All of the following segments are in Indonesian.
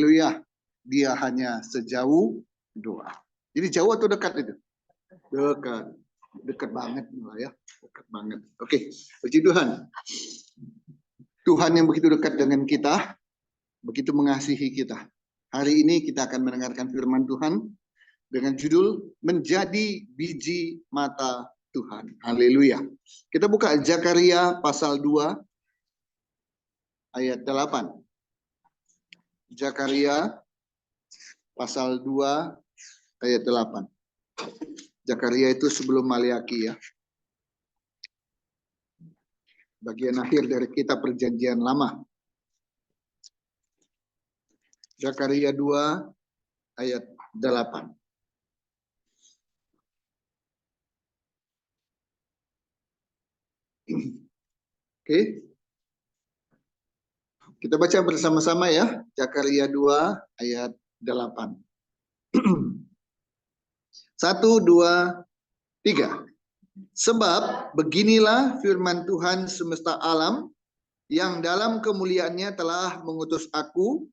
Haleluya. Dia hanya sejauh doa. Jadi jauh atau dekat itu? Dekat. Dekat banget lah ya. Dekat banget. Oke. Puji Tuhan. Tuhan yang begitu dekat dengan kita, begitu mengasihi kita. Hari ini kita akan mendengarkan firman Tuhan dengan judul Menjadi Biji Mata Tuhan. Haleluya. Kita buka Zakaria pasal 2 ayat 8. Zakaria pasal 2 ayat 8. Zakaria itu sebelum Maleaki ya. Bagian akhir dari kitab Perjanjian Lama. Zakaria 2 ayat 8. Oke. Kita baca bersama-sama ya. Zakaria 2 ayat 8. 1, 2, 3. Sebab beginilah firman Tuhan semesta alam yang dalam kemuliaannya telah mengutus aku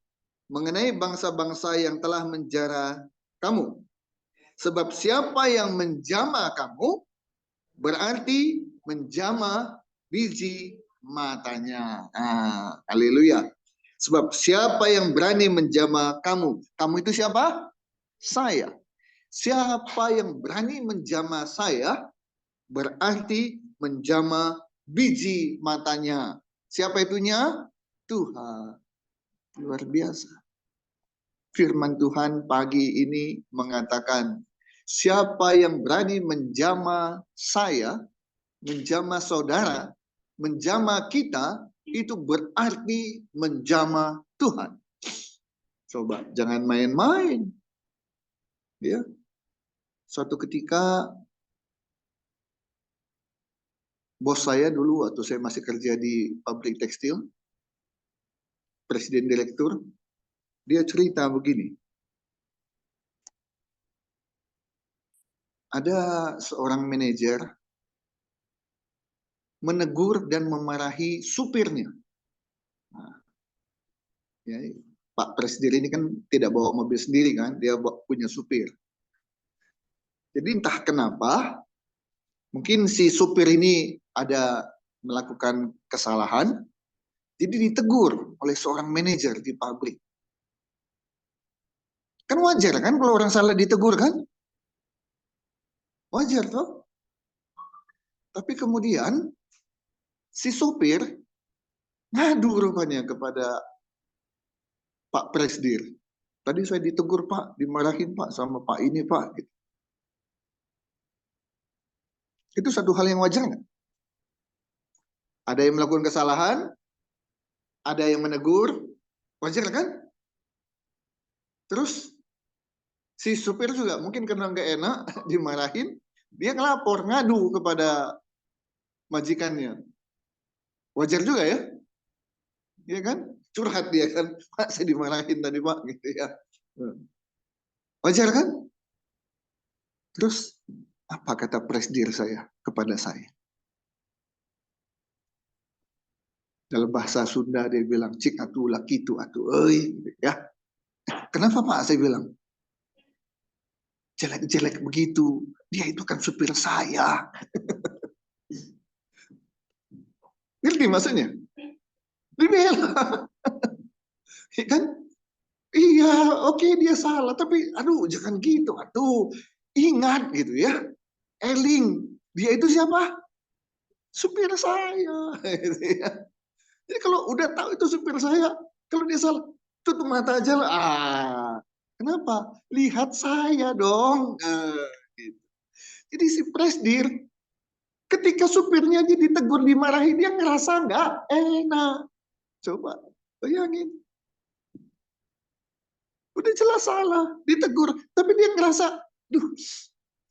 mengenai bangsa-bangsa yang telah menjara kamu. Sebab siapa yang menjama kamu berarti menjama biji matanya. Haleluya. Sebab siapa yang berani menjama kamu? Kamu itu siapa? Saya. Siapa yang berani menjama saya berarti menjama biji matanya. Siapa itunya? Tuhan. Luar biasa. Firman Tuhan pagi ini mengatakan, siapa yang berani menjama saya, menjama saudara, menjama kita, itu berarti menjama Tuhan. Coba, jangan main-main. Ya. Suatu ketika bos saya dulu waktu saya masih kerja di pabrik tekstil, presiden direktur, dia cerita begini. Ada seorang manajer menegur dan memarahi supirnya. Nah, ya, Pak Presiden ini kan tidak bawa mobil sendiri kan, dia punya supir. Jadi entah kenapa, mungkin si supir ini ada melakukan kesalahan, jadi ditegur oleh seorang manajer di pabrik. Kan wajar kan kalau orang salah ditegur kan? Wajar toh? Tapi kemudian si supir ngadu rupanya kepada Pak Presdir. Tadi saya ditegur Pak, dimarahin Pak sama Pak ini Pak. Gitu. Itu satu hal yang wajar nggak? Ada yang melakukan kesalahan, ada yang menegur, wajar kan? Terus si supir juga mungkin karena nggak enak dimarahin, dia ngelapor, ngadu kepada majikannya. Wajar juga ya? Iya kan? Curhat dia kan, Pak saya dimarahin tadi Pak gitu ya. Wajar kan? Terus apa kata presdir saya kepada saya? Dalam bahasa Sunda dia bilang, cik atu laki tu atu euy, ya. Kenapa Pak saya bilang? Jelek-jelek begitu, dia itu kan supir saya. Ngerti maksudnya? Dibela. Ya kan? Iya, oke dia salah, tapi aduh jangan gitu, aduh. Ingat gitu ya. Eling, dia itu siapa? Supir saya. Gitu ya. Jadi kalau udah tahu itu supir saya, kalau dia salah, tutup mata aja lah. Kenapa? Lihat saya dong. Gitu. Jadi si presdir, ketika supirnya aja ditegur, dimarahin, dia ngerasa nggak enak. Coba bayangin. Udah jelas salah, ditegur. Tapi dia ngerasa, duh,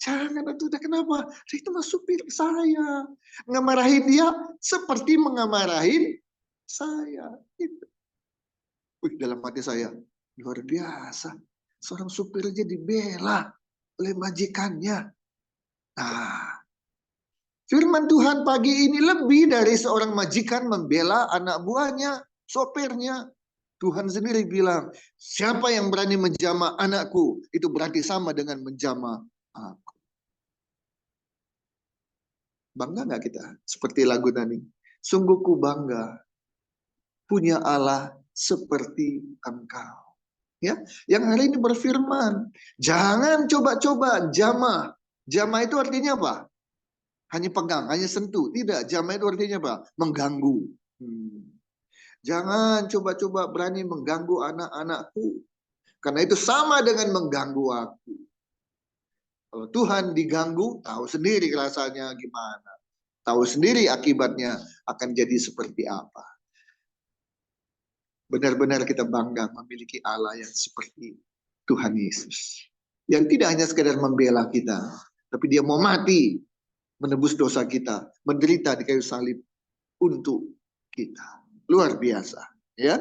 jangan itu udah kenapa? Itu mah supir saya. Ngemarahin dia seperti mengemarahin saya. Gitu. Dalam hati saya, luar biasa. Seorang supir aja dibela oleh majikannya. Nah, firman Tuhan pagi ini lebih dari seorang majikan membela anak buahnya, sopirnya. Tuhan sendiri bilang, siapa yang berani menjamah anakku, itu berarti sama dengan menjamah aku. Bangga nggak kita? Seperti lagu tadi. Sungguh ku bangga punya Allah seperti Engkau. Ya, yang hari ini berfirman, jangan coba-coba jamah. Jamah itu artinya apa? Hanya pegang, hanya sentuh. Tidak, jamah itu artinya apa? Mengganggu. Jangan coba-coba berani mengganggu anak-anakku. Karena itu sama dengan mengganggu aku. Kalau Tuhan diganggu, tahu sendiri rasanya gimana. Tahu sendiri akibatnya akan jadi seperti apa. Benar-benar kita bangga memiliki Allah yang seperti Tuhan Yesus. Yang tidak hanya sekedar membela kita, tapi dia mau mati, menebus dosa kita, menderita di kayu salib untuk kita. Luar biasa, ya.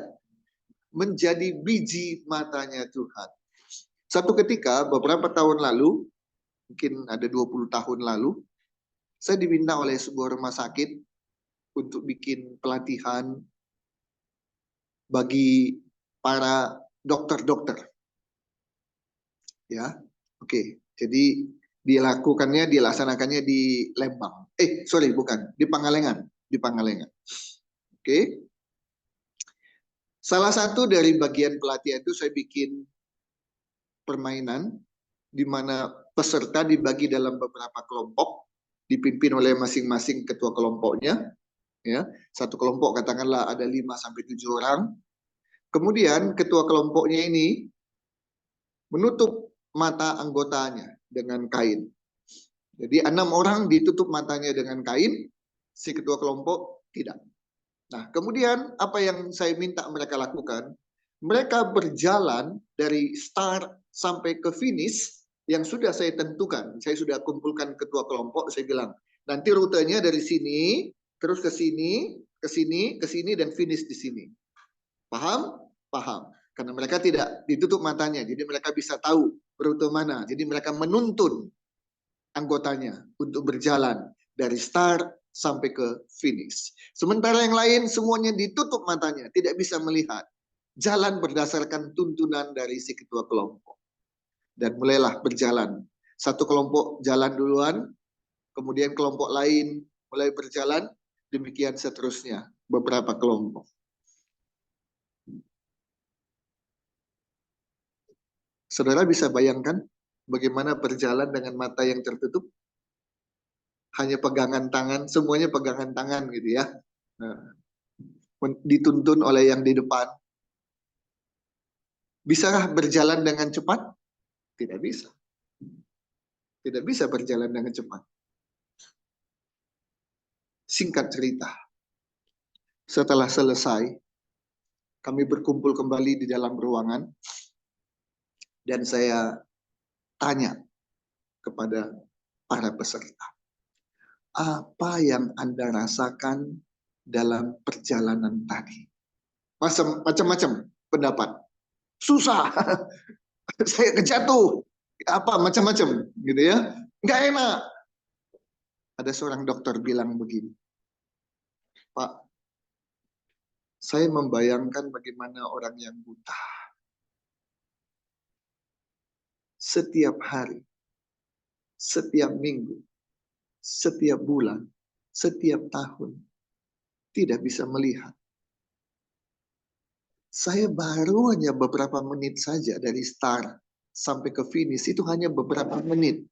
Menjadi biji matanya Tuhan. Satu ketika beberapa tahun lalu, mungkin ada 20 tahun lalu, saya diminta oleh sebuah rumah sakit untuk bikin pelatihan bagi para dokter-dokter. Ya, oke. Jadi dilaksanakannya di Lembang. Sorry, bukan, di Pangalengan, di Pangalengan. Oke. Salah satu dari bagian pelatihan itu saya bikin permainan di mana peserta dibagi dalam beberapa kelompok, dipimpin oleh masing-masing ketua kelompoknya. Ya, satu kelompok katakanlah ada 5 sampai 7 orang. Kemudian ketua kelompoknya ini menutup mata anggotanya dengan kain. Jadi 6 orang ditutup matanya dengan kain, si ketua kelompok tidak. Nah, kemudian apa yang saya minta mereka lakukan? Mereka berjalan dari start sampai ke finish yang sudah saya tentukan. Saya sudah kumpulkan ketua kelompok, saya bilang, nanti rutenya dari sini, terus ke sini, ke sini, ke sini, dan finish di sini. Paham? Paham. Karena mereka tidak ditutup matanya, jadi mereka bisa tahu rute mana. Jadi mereka menuntun anggotanya untuk berjalan dari start sampai ke finish. Sementara yang lain semuanya ditutup matanya, tidak bisa melihat. Jalan berdasarkan tuntunan dari si ketua kelompok. Dan mulailah berjalan. Satu kelompok jalan duluan, kemudian kelompok lain mulai berjalan, demikian seterusnya, beberapa kelompok. Saudara bisa bayangkan bagaimana berjalan dengan mata yang tertutup? Hanya pegangan tangan, semuanya pegangan tangan gitu ya. Nah, dituntun oleh yang di depan. Bisakah berjalan dengan cepat? Tidak bisa. Tidak bisa berjalan dengan cepat. Singkat cerita, setelah selesai, kami berkumpul kembali di dalam ruangan, dan saya tanya kepada para peserta, apa yang Anda rasakan dalam perjalanan tadi? Macam-macam pendapat. Susah, saya kejatuh, apa macam-macam gitu ya, nggak enak. Ada seorang dokter bilang begini, Pak, saya membayangkan bagaimana orang yang buta setiap hari, setiap minggu, setiap bulan, setiap tahun tidak bisa melihat. Saya baru hanya beberapa menit saja dari start sampai ke finish, itu hanya beberapa menit.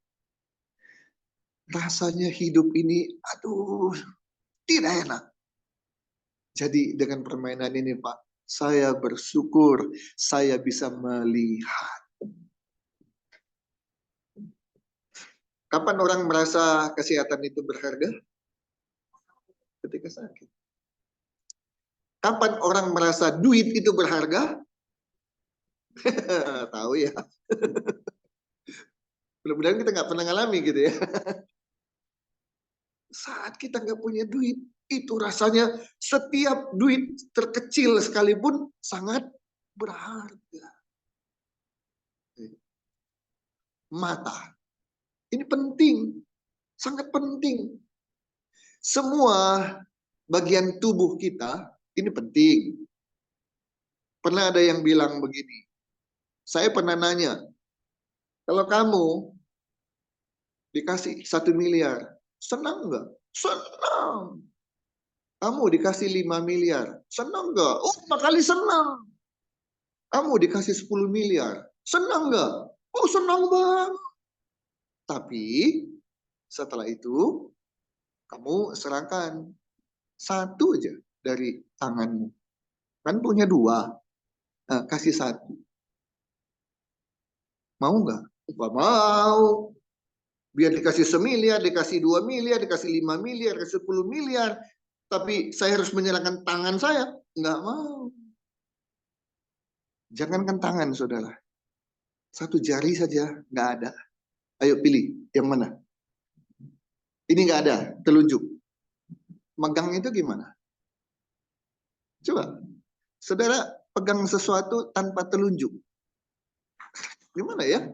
Rasanya hidup ini, aduh, tidak enak. Jadi dengan permainan ini Pak, saya bersyukur saya bisa melihat. Kapan orang merasa kesehatan itu berharga? Ketika sakit. Kapan orang merasa duit itu berharga? Tahu ya. Mudah-mudahan kita nggak pernah ngalami gitu ya. Saat kita nggak punya duit, itu rasanya setiap duit terkecil sekalipun sangat berharga. Mata. Ini penting. Sangat penting. Semua bagian tubuh kita ini penting. Pernah ada yang bilang begini, saya pernah nanya, kalau kamu dikasih 1 miliar, senang nggak? Senang. Kamu dikasih 5 miliar, senang nggak? Oh, 4 kali senang. Kamu dikasih 10 miliar, senang nggak? Oh, senang banget. Tapi setelah itu, kamu serahkan satu aja dari tanganmu. Kan punya dua, nah, kasih satu. Mau nggak? Nggak mau. Biar dikasih 1 miliar, dikasih 2 miliar, dikasih 5 miliar, dikasih 10 miliar. Tapi saya harus menyerahkan tangan saya. Nggak mau. Jangankan tangan, saudara. Satu jari saja nggak ada. Ayo pilih, yang mana? Ini nggak ada, telunjuk. Megang itu gimana? Coba, saudara pegang sesuatu tanpa telunjuk. Gimana ya?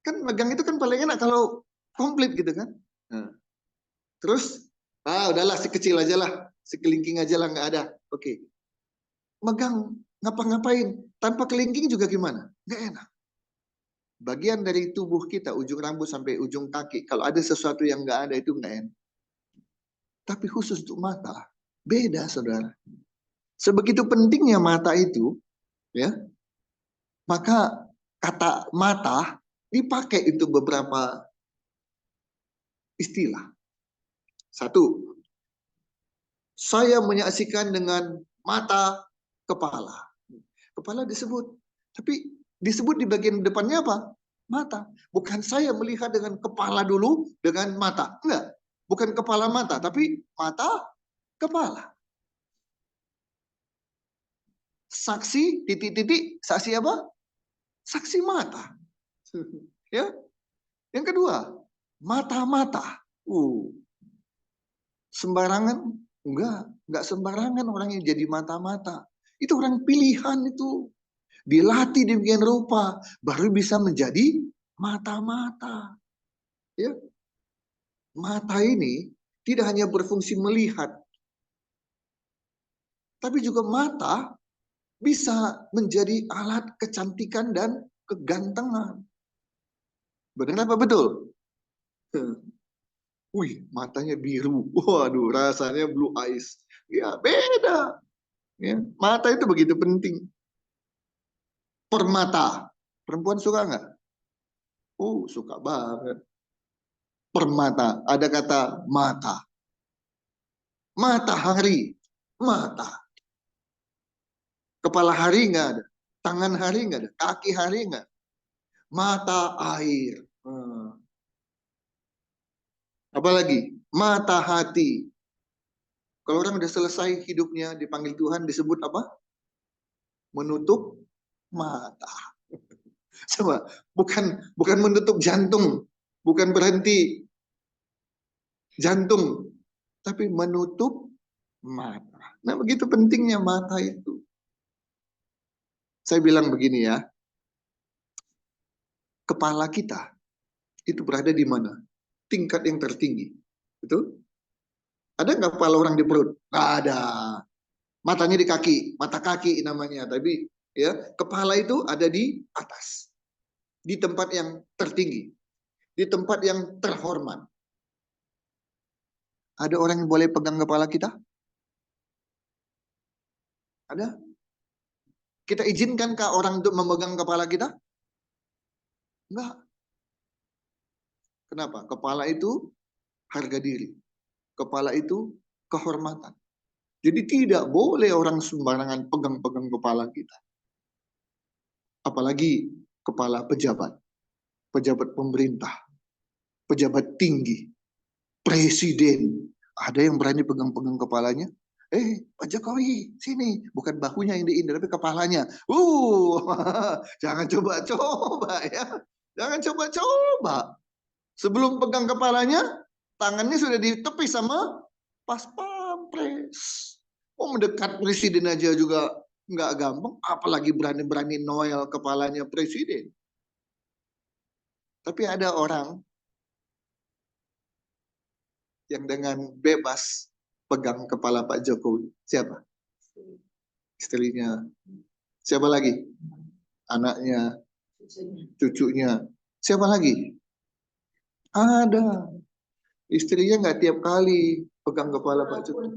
Kan megang itu kan paling enak kalau komplit gitu kan. Nah, terus, udahlah si kecil aja lah. Si kelingking aja lah, nggak ada. Oke. Megang, ngapa-ngapain. Tanpa kelingking juga gimana? Nggak enak. Bagian dari tubuh kita, ujung rambut sampai ujung kaki, kalau ada sesuatu yang nggak ada itu nggak enak. Tapi khusus untuk mata, beda saudara. Sebegitu pentingnya mata itu, ya, maka kata mata dipakai untuk beberapa istilah. Satu, saya menyaksikan dengan mata kepala. Kepala disebut, tapi disebut di bagian depannya apa? Mata. Bukan saya melihat dengan kepala dulu dengan mata. Enggak. Bukan kepala mata, tapi mata kepala. Saksi titik-titik, saksi apa? Saksi mata. Ya. Yang kedua, mata-mata. Sembarangan? Enggak sembarangan orang yang jadi mata-mata. Itu orang pilihan itu. Dilatih demikian rupa, baru bisa menjadi mata-mata. Ya. Mata ini tidak hanya berfungsi melihat, tapi juga mata bisa menjadi alat kecantikan dan kegantengan. Benar apa betul? Wih, matanya biru. Waduh, rasanya blue eyes. Ya, beda. Ya, mata itu begitu penting. Permata. Perempuan suka nggak? Suka banget. Permata. Ada kata mata. Matahari. Mata. Kepala hari nggak ada. Tangan hari nggak ada. Kaki hari nggak. Mata air. Apalagi? Mata hati. Kalau orang udah selesai hidupnya dipanggil Tuhan disebut apa? Menutup mata. Coba, bukan menutup jantung, bukan berhenti jantung, tapi menutup mata. Nah, begitu pentingnya mata itu. Saya bilang begini ya, kepala kita itu berada di mana? Tingkat yang tertinggi. Betul? Ada nggak kepala orang di perut? Nggak ada. Matanya di kaki, mata kaki namanya. Tapi ya, kepala itu ada di atas. Di tempat yang tertinggi. Di tempat yang terhormat. Ada orang yang boleh pegang kepala kita? Ada? Kita izinkankah orang untuk memegang kepala kita? Enggak. Kenapa? Kepala itu harga diri. Kepala itu kehormatan. Jadi tidak boleh orang sembarangan pegang-pegang kepala kita. Apalagi kepala pejabat. Pejabat pemerintah. Pejabat tinggi. Presiden. Ada yang berani pegang-pegang kepalanya? Pak Jokowi, sini. Bukan bahunya yang diindah, tapi kepalanya. Jangan coba-coba ya. Jangan coba-coba. Sebelum pegang kepalanya, tangannya sudah ditepis sama pas pampres. Mendekat presiden aja juga nggak gampang, apalagi berani-berani noel kepalanya presiden. Tapi ada orang yang dengan bebas pegang kepala Pak Jokowi. Siapa? Istrinya. Siapa lagi? Anaknya, cucunya. Siapa lagi? Ada. Istrinya nggak tiap kali pegang kepala Pak Cukur.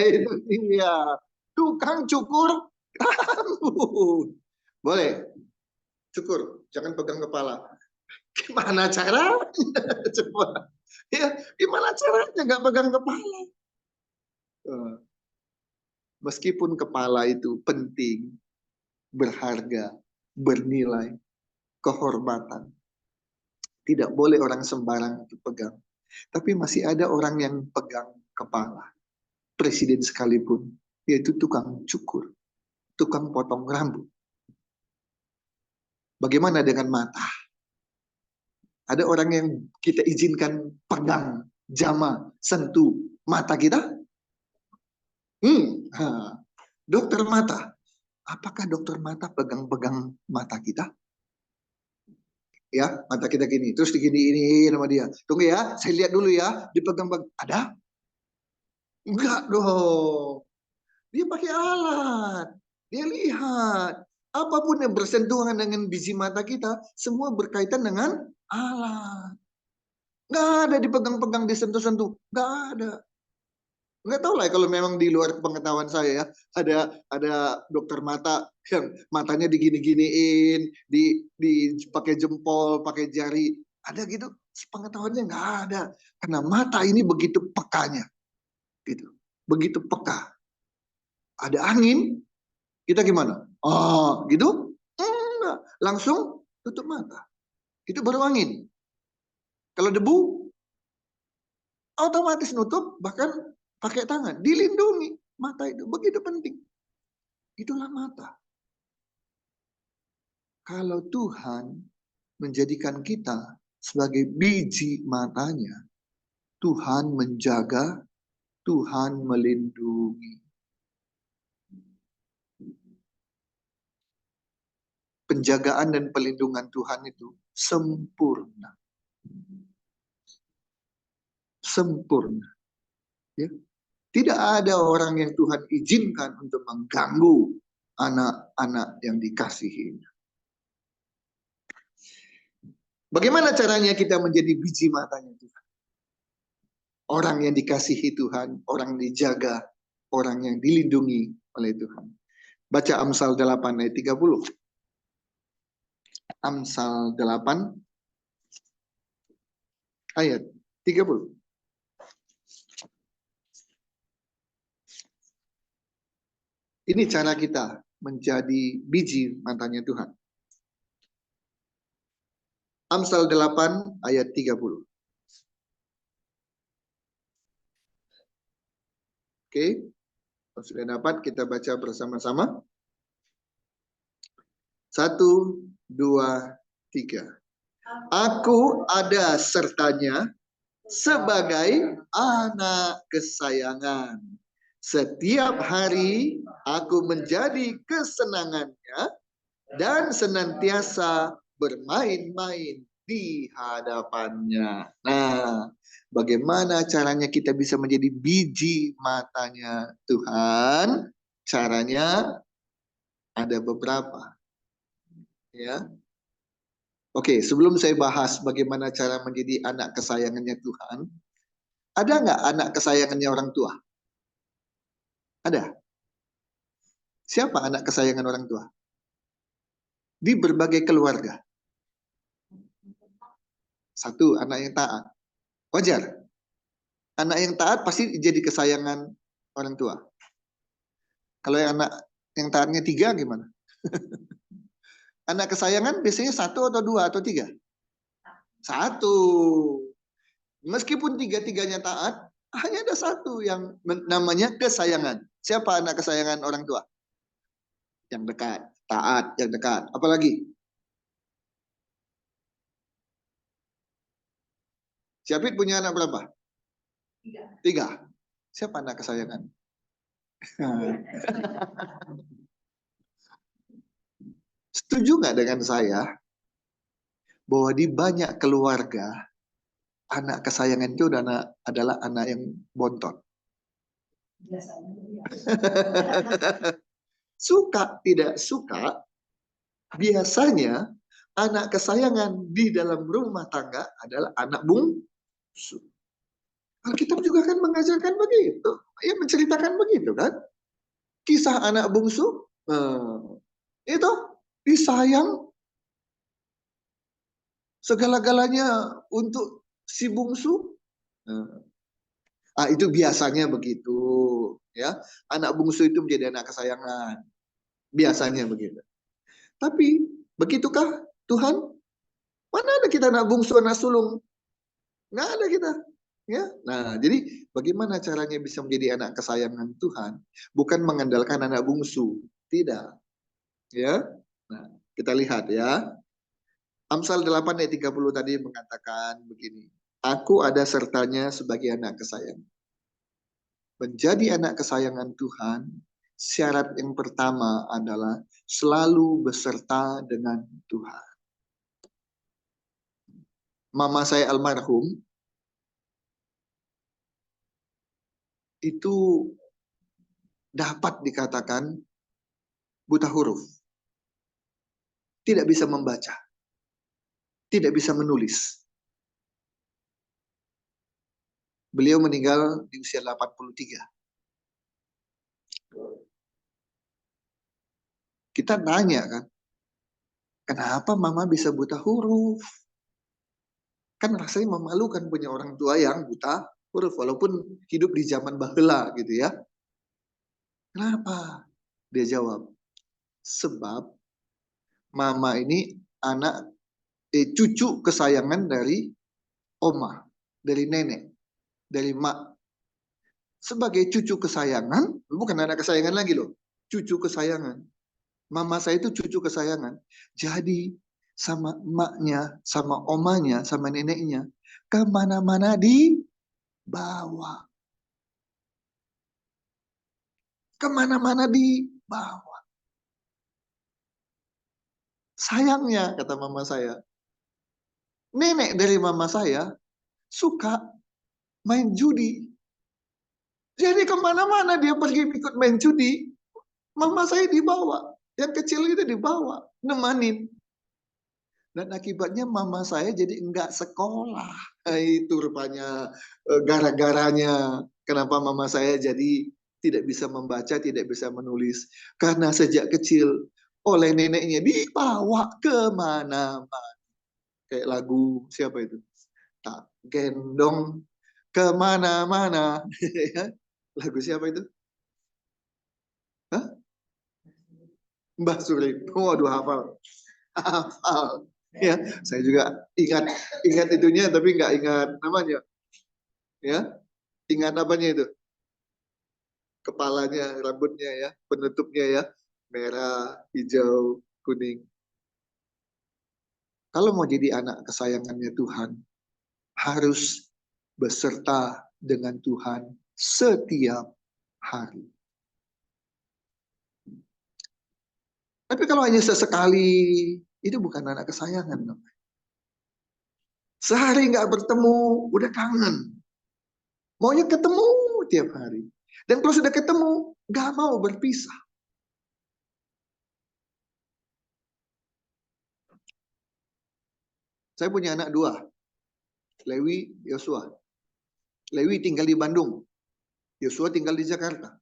Itu dia. Tukang cukur rambut. Boleh, cukur. Jangan pegang kepala. Gimana caranya? Coba. Ya, gimana caranya nggak pegang kepala? Meskipun kepala itu penting, berharga, bernilai, kehormatan. Tidak boleh orang sembarang itu pegang. Tapi masih ada orang yang pegang kepala. Presiden sekalipun, yaitu tukang cukur, tukang potong rambut. Bagaimana dengan mata? Ada orang yang kita izinkan pegang, jamah, sentuh mata kita? Dokter mata. Apakah dokter mata pegang-pegang mata kita? Ya, mata kita gini, terus digini-ini sama dia. Tunggu ya, saya lihat dulu ya, dipegang-pegang. Ada? Enggak dong. Dia pakai alat. Dia lihat. Apapun yang bersentuhan dengan biji mata kita, semua berkaitan dengan alat. Nggak ada dipegang-pegang, disentuh-sentuh. Nggak ada. Nggak tahu lah kalau memang di luar pengetahuan saya ya. Ada dokter mata yang matanya digini-giniin, pakai jempol, pakai jari. Ada gitu. Pengetahuannya nggak ada. Karena mata ini begitu pekanya. Gitu. Begitu peka. Ada angin, kita gimana? Oh, gitu? Enggak. Langsung tutup mata. Itu baru angin. Kalau debu, otomatis nutup, bahkan pakai tangan. Dilindungi. Mata itu begitu penting. Itulah mata. Kalau Tuhan menjadikan kita sebagai biji matanya, Tuhan menjaga, Tuhan melindungi. Penjagaan dan pelindungan Tuhan itu sempurna. Sempurna. Ya. Tidak ada orang yang Tuhan izinkan untuk mengganggu anak-anak yang dikasihinya. Bagaimana caranya kita menjadi biji matanya Tuhan? Orang yang dikasihi Tuhan, orang yang dijaga, orang yang dilindungi oleh Tuhan. Baca Amsal 8 ayat 30. Amsal 8 ayat 30. Ini cara kita menjadi biji matanya Tuhan. Amsal 8 ayat 30. Oke, kalau sudah dapat kita baca bersama-sama. 1, 2, 3. Aku ada sertanya sebagai anak kesayangan. Setiap hari aku menjadi kesenangannya dan senantiasa bermain-main di hadapannya. Nah, bagaimana caranya kita bisa menjadi biji matanya Tuhan? Caranya ada beberapa. Ya. Oke, sebelum saya bahas bagaimana cara menjadi anak kesayangannya Tuhan, ada nggak anak kesayangannya orang tua? Ada. Siapa anak kesayangan orang tua? Di berbagai keluarga. Satu, anak yang taat. Wajar. Anak yang taat pasti jadi kesayangan orang tua. Kalau yang anak yang taatnya 3 gimana? Anak kesayangan biasanya 1 atau 2 atau 3? 1. Meskipun 3-tiganya taat, hanya ada 1 yang namanya kesayangan. Siapa anak kesayangan orang tua? Yang dekat, taat, yang dekat. Apalagi? Syafid punya anak berapa? 3. Siapa anak kesayangan? Setuju nggak dengan saya bahwa di banyak keluarga anak kesayangan itu adalah anak yang bontot? Suka tidak suka, biasanya anak kesayangan di dalam rumah tangga adalah anak bungsu. Alkitab juga kan mengajarkan begitu, ya menceritakan begitu kan. Kisah anak bungsu, itu disayang segala-galanya untuk si bungsu. Itu biasanya begitu, ya. Anak bungsu itu menjadi anak kesayangan, biasanya begitu. Tapi begitukah Tuhan? Mana ada kita anak bungsu, anak sulung? Nggak ada kita. Ya, nah jadi bagaimana caranya bisa menjadi anak kesayangan Tuhan? Bukan mengandalkan anak bungsu, tidak. Ya, nah kita lihat ya. Amsal 8 ayat 30 tadi mengatakan begini. Aku ada sertanya sebagai anak kesayangan. Menjadi anak kesayangan Tuhan, syarat yang pertama adalah selalu beserta dengan Tuhan. Mama saya almarhum itu dapat dikatakan buta huruf. Tidak bisa membaca. Tidak bisa menulis. Beliau meninggal di usia 83. Kita nanya kan, kenapa mama bisa buta huruf? Kan rasanya memalukan punya orang tua yang buta huruf, walaupun hidup di zaman bahela gitu ya. Kenapa? Dia jawab, sebab mama ini cucu kesayangan dari oma, dari nenek, dari mak. Sebagai cucu kesayangan, bukan anak kesayangan lagi loh, cucu kesayangan. Mama saya itu cucu kesayangan. Jadi sama emaknya, sama omanya, sama neneknya, kemana-mana dibawa. Kemana-mana dibawa. Sayangnya, kata mama saya, nenek dari mama saya suka main judi. Jadi kemana-mana dia pergi ikut main judi, mama saya dibawa. Yang kecil itu dibawa, nemanin. Dan akibatnya mama saya jadi enggak sekolah. Itu rupanya gara-garanya kenapa mama saya jadi tidak bisa membaca, tidak bisa menulis. Karena sejak kecil oleh neneknya dibawa kemana-mana. Kayak lagu siapa itu? Tak gendong kemana-mana. Lagu siapa itu? Hah? Mbah Suri. Waduh, hafal. Hafal. Ya, saya juga ingat itunya tapi nggak ingat namanya. Ya, ingat apanya itu? Kepalanya, rambutnya ya, penutupnya ya, merah, hijau, kuning. Kalau mau jadi anak kesayangannya Tuhan, harus beserta dengan Tuhan setiap hari. Tapi kalau hanya sesekali, itu bukan anak kesayangan. Sehari nggak bertemu, udah kangen. Maunya ketemu tiap hari. Dan kalau sudah ketemu, nggak mau berpisah. Saya punya anak dua, Lewi, Yosua. Lewi tinggal di Bandung, Yosua tinggal di Jakarta.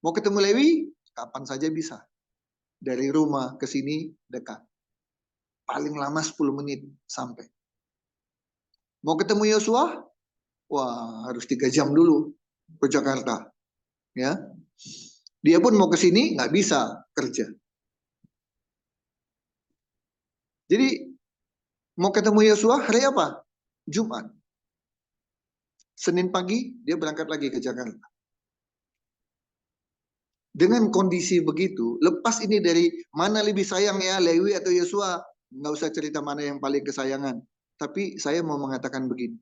Mau ketemu Lewi, kapan saja bisa. Dari rumah ke sini dekat. Paling lama 10 menit sampai. Mau ketemu Yosua, wah harus 3 jam dulu ke Jakarta. Ya, dia pun mau ke sini nggak bisa kerja. Jadi mau ketemu Yosua hari apa? Jumat. Senin pagi dia berangkat lagi ke Jakarta. Dengan kondisi begitu, lepas ini dari mana lebih sayang ya, Lewi atau Yosua, nggak usah cerita mana yang paling kesayangan. Tapi saya mau mengatakan begini.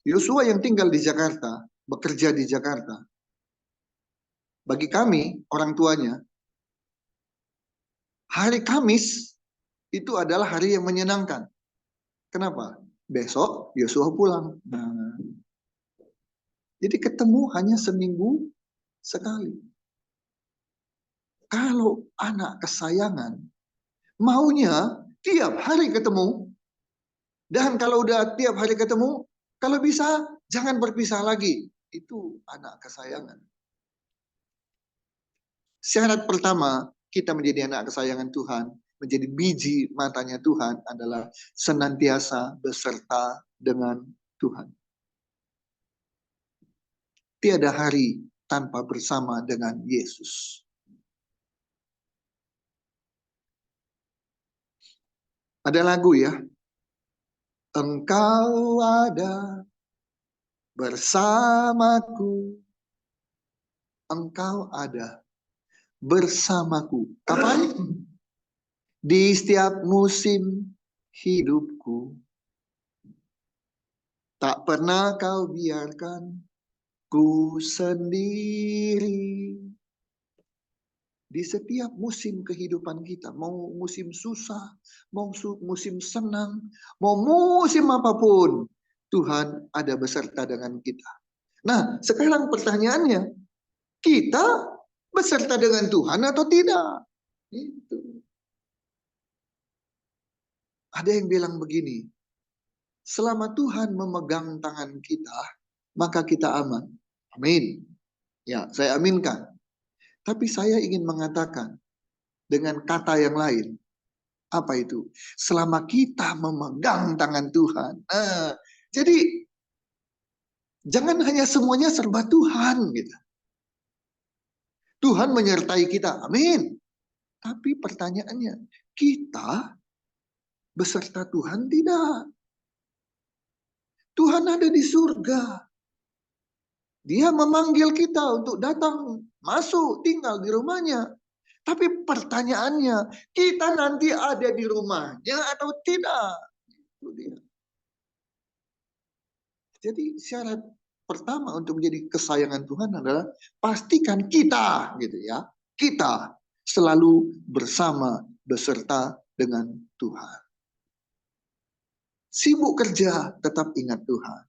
Yosua yang tinggal di Jakarta, bekerja di Jakarta, bagi kami, orang tuanya, hari Kamis itu adalah hari yang menyenangkan. Kenapa? Besok Yosua pulang. Nah, jadi ketemu hanya seminggu sekali. Kalau anak kesayangan, maunya tiap hari ketemu. Dan kalau udah tiap hari ketemu, kalau bisa jangan berpisah lagi. Itu anak kesayangan. Syarat pertama, kita menjadi anak kesayangan Tuhan, menjadi biji matanya Tuhan adalah senantiasa beserta dengan Tuhan. Tiada hari tanpa bersama dengan Yesus. Ada lagu ya. Engkau ada bersamaku. Engkau ada bersamaku. Kapan? Di setiap musim hidupku. Tak pernah kau biarkan ku sendiri. Di setiap musim kehidupan kita, mau musim susah, mau musim senang, mau musim apapun, Tuhan ada beserta dengan kita. Nah, sekarang pertanyaannya, kita beserta dengan Tuhan atau tidak? Itu. Ada yang bilang begini, selama Tuhan memegang tangan kita, maka kita aman. Amin. Ya, saya aminkan. Tapi saya ingin mengatakan dengan kata yang lain. Apa itu? Selama kita memegang tangan Tuhan. Jadi jangan hanya semuanya serba Tuhan gitu. Tuhan menyertai kita. Amin. Tapi pertanyaannya, kita beserta Tuhan tidak. Tuhan ada di surga. Dia memanggil kita untuk datang, masuk, tinggal di rumahnya. Tapi pertanyaannya, kita nanti ada di rumahnya atau tidak? Itu dia. Jadi syarat pertama untuk menjadi kesayangan Tuhan adalah pastikan kita, gitu ya, kita selalu bersama, beserta dengan Tuhan. Sibuk kerja, tetap ingat Tuhan.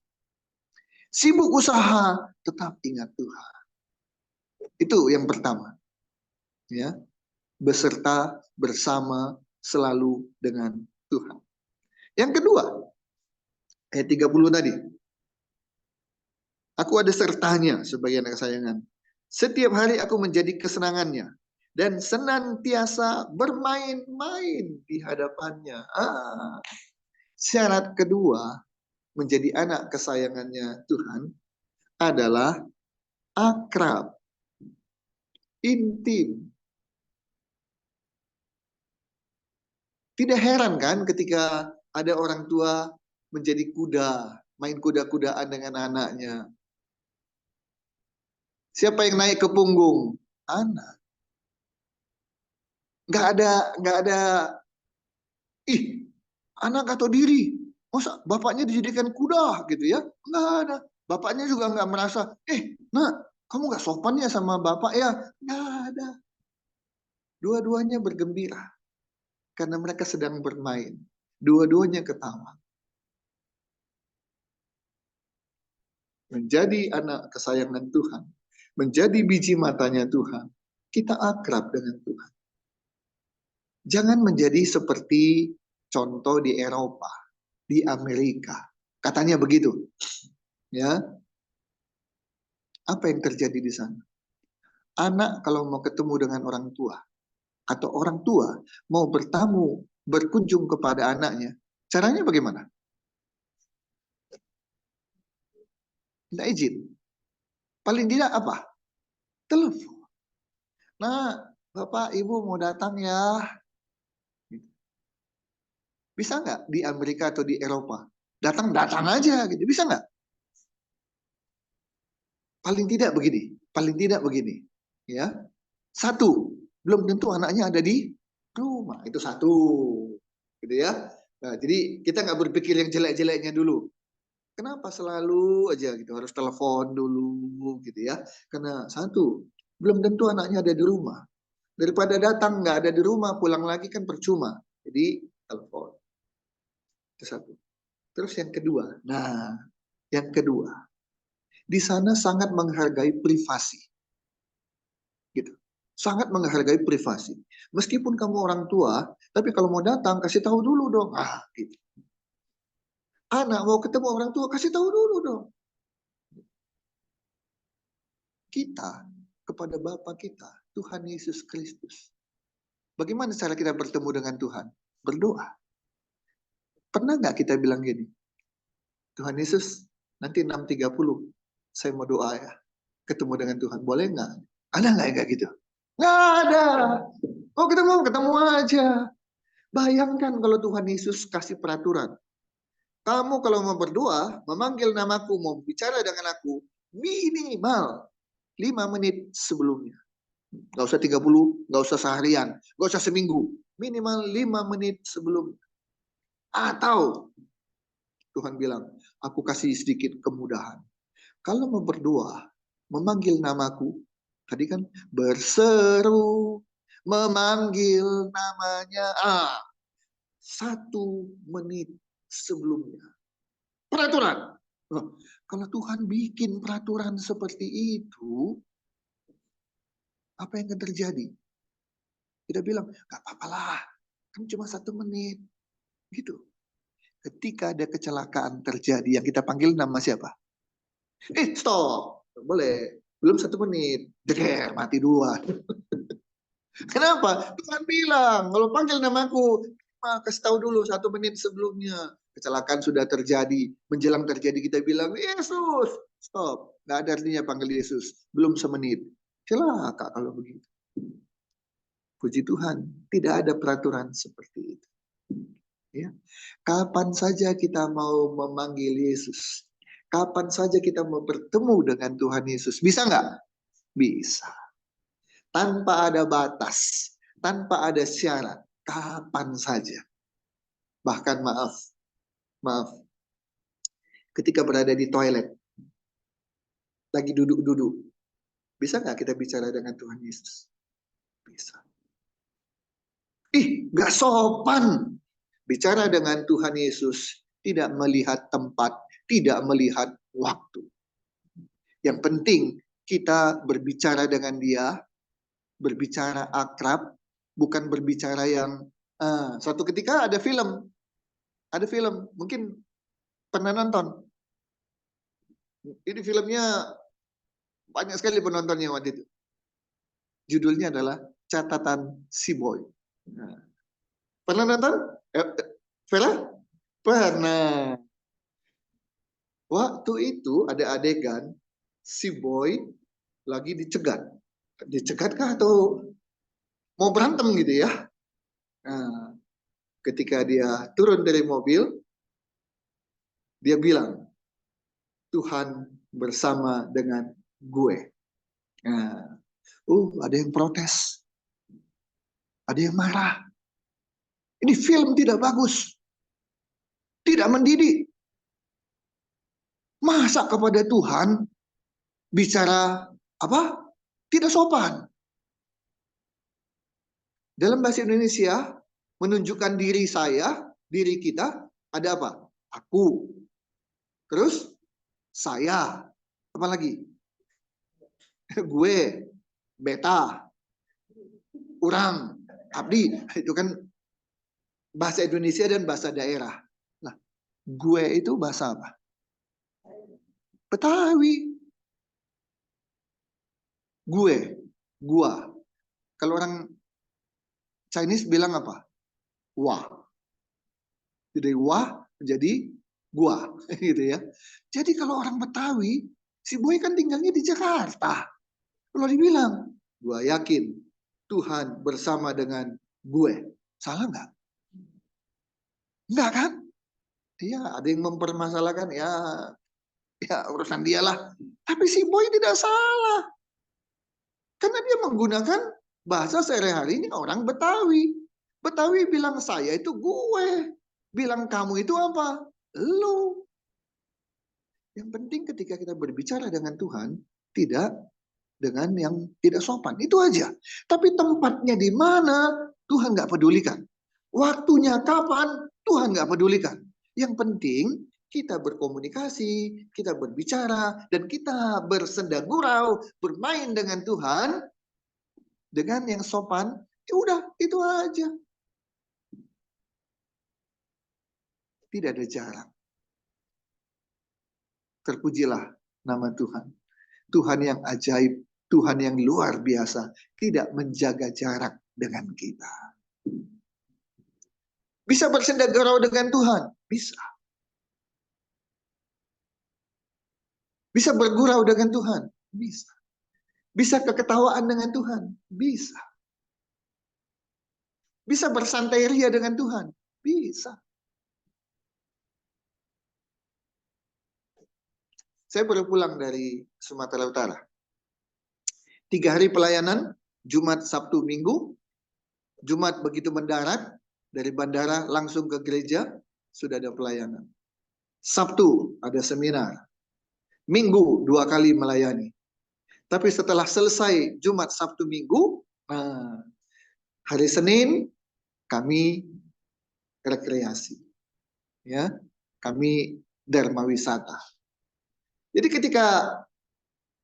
Sibuk usaha, tetap ingat Tuhan. Itu yang pertama. Ya, beserta, bersama, selalu dengan Tuhan. Yang kedua, ayat 30 tadi. Aku ada sertanya sebagai anak kesayangan. Setiap hari aku menjadi kesenangannya. Dan senantiasa bermain-main di hadapannya. Syarat kedua menjadi anak kesayangannya Tuhan adalah akrab, intim. Tidak heran kan ketika ada orang tua menjadi kuda, main kuda-kudaan dengan anaknya. Siapa yang naik ke punggung? Anak. Nggak ada, ih, anak atau diri. Masa bapaknya dijadikan kuda gitu ya? Nggak ada. Bapaknya juga nggak merasa, nak, kamu nggak sopan ya sama bapak ya? Nggak ada. Dua-duanya bergembira. Karena mereka sedang bermain. Dua-duanya ketawa. Menjadi anak kesayangan Tuhan. Menjadi biji matanya Tuhan. Kita akrab dengan Tuhan. Jangan menjadi seperti contoh di Eropa, di Amerika. Katanya begitu. Ya. Apa yang terjadi di sana? Anak kalau mau ketemu dengan orang tua atau orang tua mau bertamu, berkunjung kepada anaknya, caranya bagaimana? Tidak izin. Paling tidak apa? Telepon. Nah, Bapak, Ibu mau datang ya. Bisa nggak di Amerika atau di Eropa? Datang aja gitu. Bisa nggak? Paling tidak begini. Paling tidak begini. Ya, satu, belum tentu anaknya ada di rumah. Itu satu. Gitu ya. Nah, jadi kita nggak berpikir yang jelek-jeleknya dulu. Kenapa selalu aja gitu harus telepon dulu gitu ya? Karena satu, belum tentu anaknya ada di rumah. Daripada datang nggak ada di rumah, pulang lagi kan percuma. Jadi telepon. Itu satu. Terus yang kedua, nah yang kedua, di sana sangat menghargai privasi. Gitu. Sangat menghargai privasi. Meskipun kamu orang tua, tapi kalau mau datang kasih tahu dulu dong. Gitu. Anak mau ketemu orang tua kasih tahu dulu dong. Kita kepada Bapa kita, Tuhan Yesus Kristus. Bagaimana cara kita bertemu dengan Tuhan? Berdoa. Pernah nggak kita bilang gini? Tuhan Yesus, nanti 6.30 saya mau doa ya. Ketemu dengan Tuhan. Boleh nggak? Ada nggak yang kayak gitu? Nggak ada. Mau ketemu, ketemu aja. Bayangkan kalau Tuhan Yesus kasih peraturan. Kamu kalau mau berdoa, memanggil namaku, mau bicara dengan aku, minimal 5 menit sebelumnya. Nggak usah 30, nggak usah seharian, nggak usah seminggu. Minimal 5 menit sebelumnya. Atau Tuhan bilang, aku kasih sedikit kemudahan. Kalau mau berdoa, memanggil namaku, tadi kan berseru, memanggil namanya. 1 menit sebelumnya. Peraturan. Loh, kalau Tuhan bikin peraturan seperti itu, apa yang akan terjadi? Kita bilang, gak apa-apa lah, kan cuma 1 menit. Gitu. Ketika ada kecelakaan terjadi, yang kita panggil nama siapa? Stop. Boleh. Belum 1 menit. Jeger, mati duluan. Kenapa? Tuhan bilang, kalau panggil namaku, kasih tahu dulu 1 menit sebelumnya. Kecelakaan sudah terjadi, menjelang terjadi kita bilang, Yesus, stop. Nggak ada artinya panggil Yesus, belum semenit. Celaka kalau begitu. Puji Tuhan, tidak ada peraturan seperti itu. Ya. Kapan saja kita mau memanggil Yesus, kapan saja kita mau bertemu dengan Tuhan Yesus, bisa nggak? Bisa. Tanpa ada batas, tanpa ada syarat, kapan saja. Bahkan maaf, ketika berada di toilet, lagi duduk-duduk, bisa nggak kita bicara dengan Tuhan Yesus? Bisa. Nggak sopan. Bicara dengan Tuhan Yesus, tidak melihat tempat, tidak melihat waktu. Yang penting kita berbicara dengan dia, berbicara akrab, bukan berbicara yang suatu ketika ada film, mungkin pernah nonton. Ini filmnya banyak sekali penontonnya waktu itu. Judulnya adalah Catatan Si Boy. Pernah nonton? Vera? Pernah. Waktu itu ada adegan si Boy lagi dicegat. Dicegat kah atau mau berantem gitu ya? Nah, ketika dia turun dari mobil, dia bilang, Tuhan bersama dengan gue. Nah, ada yang protes. Ada yang marah. Ini film tidak bagus. Tidak mendidik. Masa kepada Tuhan bicara apa? Tidak sopan. Dalam bahasa Indonesia, menunjukkan diri saya, diri kita, ada apa? Aku. Terus, saya. Apa lagi? Gue. Beta. Orang. Abdi. Itu kan bahasa Indonesia dan bahasa daerah. Nah, gue itu bahasa apa? Betawi. Gue. Gua. Kalau orang Chinese bilang apa? Wah. Jadi wah menjadi gua gitu ya. Jadi kalau orang Betawi, si Boy kan tinggalnya di Jakarta. Kalau dibilang, gua yakin Tuhan bersama dengan gue. Salah nggak? Enggak kan? Iya, ada yang mempermasalahkan ya urusan dia lah. Tapi si Boy tidak salah. Karena dia menggunakan bahasa sehari-hari ini orang Betawi. Betawi bilang saya itu gue. Bilang kamu itu apa? Lu. Yang penting ketika kita berbicara dengan Tuhan, tidak dengan yang tidak sopan. Itu aja. Tapi tempatnya di mana, Tuhan nggak pedulikan. Waktunya kapan, Tuhan nggak pedulikan. Yang penting kita berkomunikasi, kita berbicara, dan kita bersenda gurau, bermain dengan Tuhan, dengan yang sopan, ya udah itu aja. Tidak ada jarak. Terpujilah nama Tuhan. Tuhan yang ajaib, Tuhan yang luar biasa, tidak menjaga jarak dengan kita. Bisa bersenda gurau dengan Tuhan? Bisa. Bisa bergurau dengan Tuhan? Bisa. Bisa keketawaan dengan Tuhan? Bisa. Bisa bersantai ria dengan Tuhan? Bisa. Saya baru pulang dari Sumatera Utara. 3 hari pelayanan, Jumat, Sabtu, Minggu. Jumat begitu mendarat, dari bandara langsung ke gereja, sudah ada pelayanan. Sabtu ada seminar. Minggu 2 kali melayani. Tapi setelah selesai Jumat, Sabtu, Minggu, hari Senin kami rekreasi. Ya, kami dharma wisata. Jadi ketika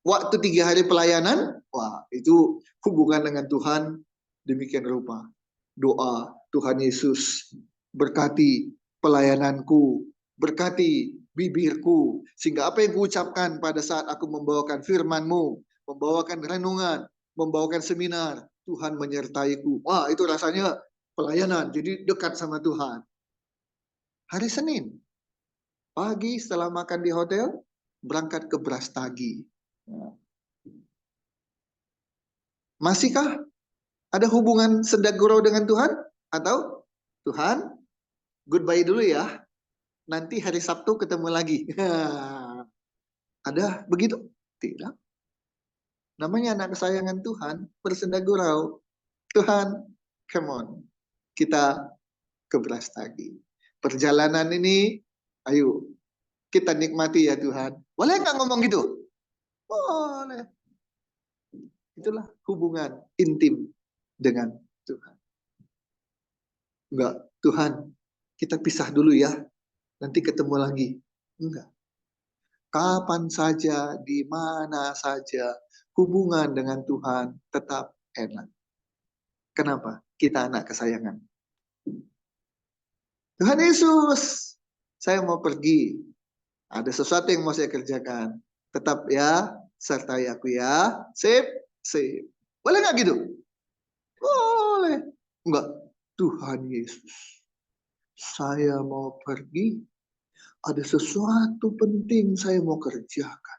waktu 3 hari pelayanan, wah itu hubungan dengan Tuhan demikian rupa. Doa, Tuhan Yesus berkati pelayananku, berkati bibirku, sehingga apa yang kuucapkan pada saat aku membawakan firman-Mu, membawakan renungan, membawakan seminar, Tuhan menyertaiku. Wah itu rasanya pelayanan, jadi dekat sama Tuhan. Hari Senin, pagi setelah makan di hotel, berangkat ke Brastagi. Masihkah ada hubungan senda gurau dengan Tuhan? Atau Tuhan, goodbye dulu ya. Nanti hari Sabtu ketemu lagi. Ada begitu? Tidak. Namanya anak kesayangan Tuhan, bersenda gurau. Tuhan, come on. Kita ke Brastagi. Perjalanan ini, ayo kita nikmati ya Tuhan. Boleh nggak ngomong gitu? Boleh. Itulah hubungan intim dengan Tuhan. Enggak, Tuhan, kita pisah dulu ya. Nanti ketemu lagi. Enggak. Kapan saja, di mana saja, hubungan dengan Tuhan tetap enak. Kenapa? Kita anak kesayangan. Tuhan Yesus, saya mau pergi. Ada sesuatu yang mau saya kerjakan. Tetap ya, sertai aku ya. Sip, sip. Boleh nggak gitu? Boleh. Enggak. Tuhan Yesus, saya mau pergi. Ada sesuatu penting saya mau kerjakan.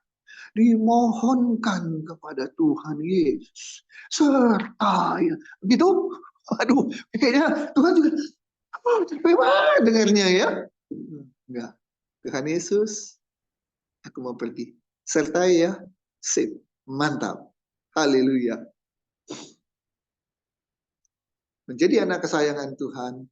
Dimohonkan kepada Tuhan Yesus. Sertai. Gitu? Aduh, kayaknya Tuhan juga capek banget dengarnya ya. Enggak. Tuhan Yesus, aku mau pergi. Sertai ya. Sip. Mantap. Haleluya. Menjadi anak kesayangan Tuhan,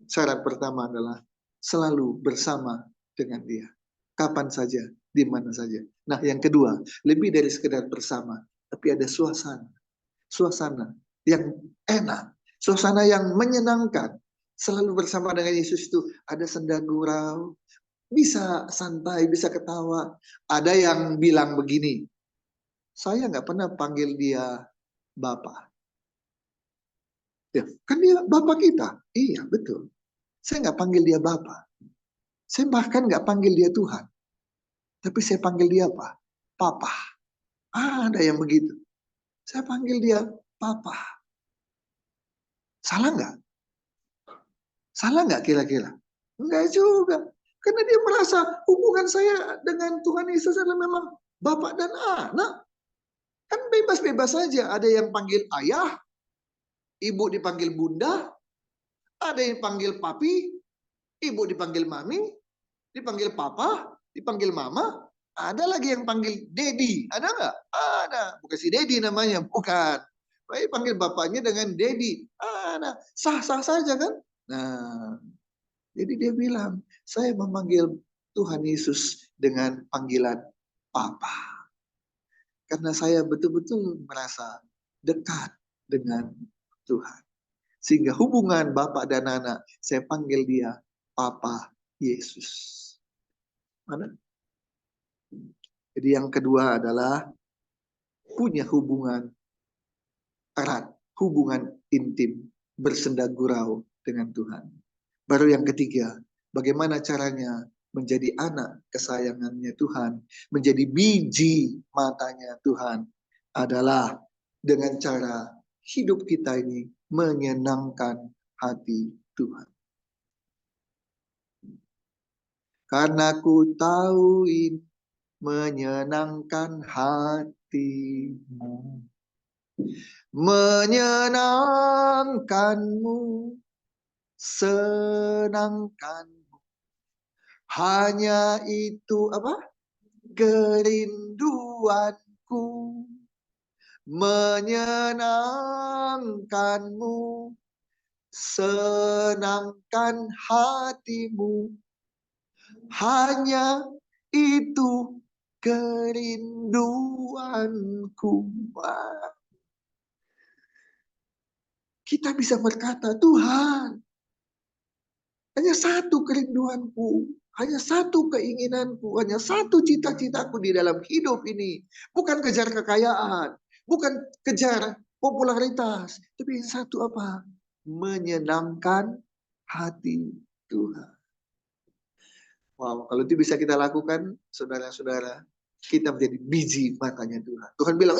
syarat pertama adalah selalu bersama dengan Dia. Kapan saja, di mana saja. Nah, yang kedua, lebih dari sekedar bersama, tapi ada suasana. Suasana yang enak, suasana yang menyenangkan. Selalu bersama dengan Yesus itu ada senda gurau, bisa santai, bisa ketawa. Ada yang bilang begini, saya nggak pernah panggil dia Bapak. Ya, kan dia Bapak kita. Iya, betul. Saya nggak panggil dia Bapak. Saya bahkan nggak panggil dia Tuhan. Tapi saya panggil dia apa? Papa. Ada yang begitu. Saya panggil dia Papa. Salah nggak? Salah nggak kira-kira? Enggak juga. Karena dia merasa hubungan saya dengan Tuhan Yesus adalah memang Bapak dan anak. Kan bebas-bebas saja. Ada yang panggil ayah, ibu dipanggil bunda, ada yang panggil papi, ibu dipanggil mami, dipanggil papa, dipanggil mama, ada lagi yang panggil Dedi. Ada nggak? Ada. Bukan si Dedi namanya, bukan. Tapi panggil bapaknya dengan Dedi. Ada. Sah-sah saja kan? Nah, jadi dia bilang, saya memanggil Tuhan Yesus dengan panggilan Papa. Karena saya betul-betul merasa dekat dengan Tuhan. Sehingga hubungan Bapak dan anak, saya panggil dia Papa Yesus. Mana? Jadi yang kedua adalah punya hubungan erat, hubungan intim, bersenda gurau dengan Tuhan. Baru yang ketiga, bagaimana caranya menjadi anak kesayangannya Tuhan, menjadi biji matanya Tuhan, adalah dengan cara hidup kita ini menyenangkan hati Tuhan. Karena ku tahu ini menyenangkan hatimu, menyenangkanmu, senangkanmu. Hanya itu apa? Kerinduanku, menyenangkanmu, senangkan hatimu. Hanya itu kerinduanku. Kita bisa berkata, Tuhan, hanya satu kerinduanku, hanya satu keinginanku, hanya satu cita-citaku di dalam hidup ini. Bukan kejar kekayaan, bukan kejar popularitas, tapi satu apa? Menyenangkan hati Tuhan. Wow, kalau itu bisa kita lakukan, saudara-saudara, kita menjadi biji matanya Tuhan. Tuhan bilang,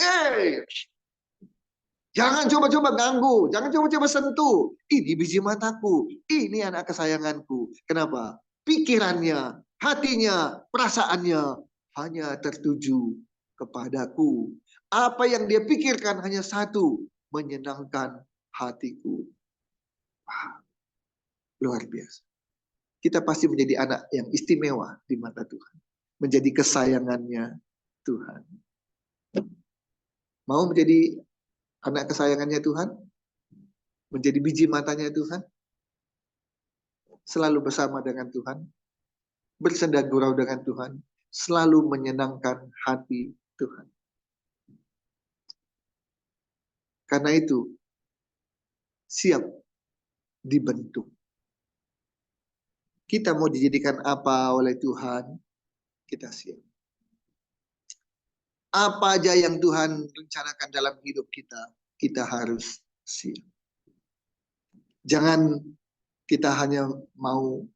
jangan coba-coba ganggu, jangan coba-coba sentuh. Ini biji mataku, ini anak kesayanganku. Kenapa? Pikirannya, hatinya, perasaannya hanya tertuju kepadaku. Apa yang dia pikirkan hanya satu, menyenangkan hatiku. Wah, luar biasa. Kita pasti menjadi anak yang istimewa di mata Tuhan. Menjadi kesayangannya Tuhan. Mau menjadi anak kesayangannya Tuhan? Menjadi biji matanya Tuhan? Selalu bersama dengan Tuhan? Bersenda gurau dengan Tuhan? Selalu menyenangkan hati Tuhan. Karena itu, siap dibentuk. Kita mau dijadikan apa oleh Tuhan, kita siap. Apa aja yang Tuhan rencanakan dalam hidup kita, kita harus siap. Jangan kita hanya mau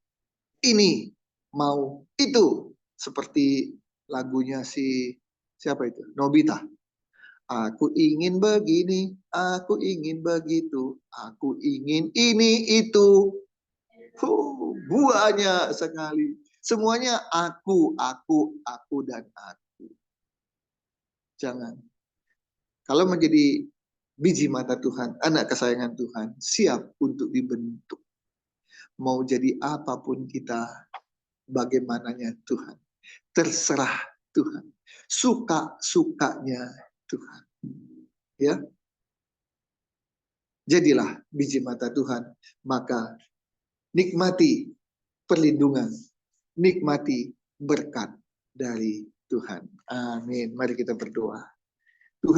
ini, mau itu. Seperti lagunya siapa itu? Nobita. Aku ingin begini, aku ingin begitu, aku ingin ini, itu. Banyak sekali. Semuanya aku, dan aku. Jangan. Kalau menjadi biji mata Tuhan, anak kesayangan Tuhan, siap untuk dibentuk. Mau jadi apapun kita, bagaimananya Tuhan. Terserah Tuhan. Suka-sukanya Tuhan. Ya. Jadilah biji mata Tuhan, maka nikmati perlindungan, nikmati berkat dari Tuhan. Amin. Mari kita berdoa.